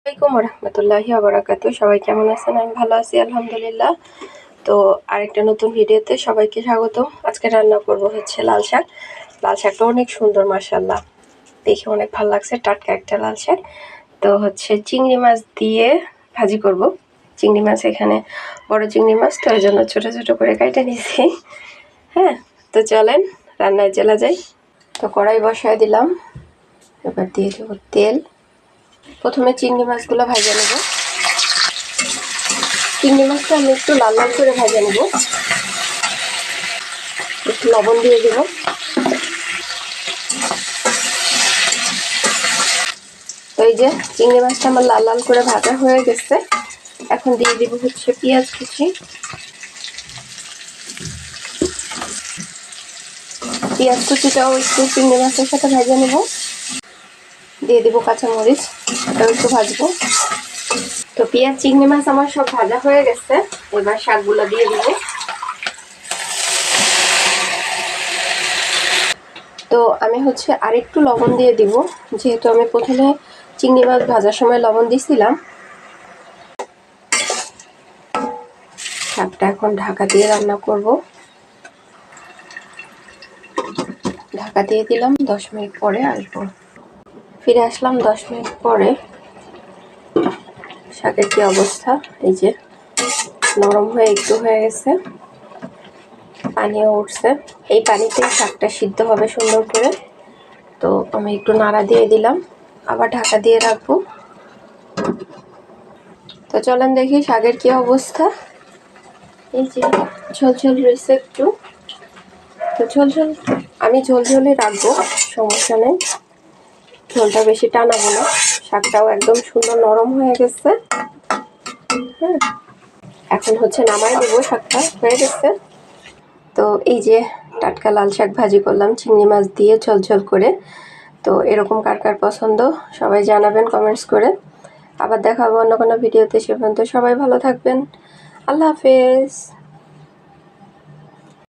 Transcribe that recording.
আসসালামাইকুম রহমতুল্লাহি ওয়া সবাই কেমন আছেন? আমি ভালো আছি আলহামদুলিল্লাহ। তো আরেকটা নতুন ভিডিওতে সবাইকে স্বাগতম। আজকে রান্না করব হচ্ছে লাল শাক। লাল শাকটা অনেক সুন্দর, মাশাআল্লাহ, দেখে অনেক ভালো লাগছে। টাটকা একটা লাল শাক। তো হচ্ছে চিংড়ি মাছ দিয়ে ভাজি করব। চিংড়ি মাছ এখানে বড় চিংড়ি মাছ, তো এই জন্য ছোটো ছোটো করে কেটে নিয়েছি। হ্যাঁ, তো চলেন রান্নায় চলা যাই। তো কড়াই বসায় দিলাম, এবার দিয়ে দেবো তেল। প্রথমে চিংড়ি মাছগুলো ভাজা নেব। চিংড়ি মাছটা আমি একটু লাল লাল করে ভাজা নেব। একটু লবণ দিয়ে দেব। তো এই যে চিংড়ি মাছটা আমার লাল লাল করে ভাজা হয়ে গেছে। এখন দিয়ে দেব হচ্ছে পেঁয়াজ কুচি। পেঁয়াজ কুচিটাও একটু চিংড়ি মাছের সাথে ভাজা নেব। দিয়ে দেবো কাঁচামরিচ, এটাও একটু ভাজবো। তো পেঁয়াজ চিংড়ি মাছ আমার সব ভাজা হয়ে গেছে। এবার শাকগুলো দিয়ে দেবো। তো আমি হচ্ছে আরেকটু লবণ দিয়ে দিব, যেহেতু আমি প্রথমে চিংড়ি মাছ ভাজার সময় লবণ দিছিলাম। শাকটা এখন ঢাকা দিয়ে রান্না করব। ঢাকা দিয়ে দিলাম, 10 মিনিট পরে আসবো। ফিরে আসলাম 10 মিনিট পরে। শাকের কি অবস্থা, এই যে নরম হয়ে একটু হয়ে গেছে, পানিও উঠছে। এই পানিতে শাকটা সিদ্ধ হবে সুন্দর করে। তো আমি একটু নাড়া দিয়ে দিলাম, আবার ঢাকা দিয়ে রাখবো। তো চলেন দেখি শাকের কি অবস্থা। এই যে ঝোলঝোল রয়েছে একটু। তো ঝোলঝোল আমি ঝোলঝোলে রাখবো, সমস্যা নেই। ঝোলটা বেশি টানাবো না। শাকটাও একদম সুন্দর নরম হয়ে গেছে। হ্যাঁ, এখন হচ্ছে নামাই দেবো। শাকটা হয়ে গেছে। তো এই যে টাটকা লাল শাক ভাজি করলাম চিংড়ি মাছ দিয়ে ঝোলঝোল করে। তো এরকম কার কার পছন্দ সবাই জানাবেন কমেন্টস করে। আবার দেখাবো অন্য কোনো ভিডিওতে। সে পর্যন্ত সবাই ভালো থাকবেন। আল্লাহ হাফেজ।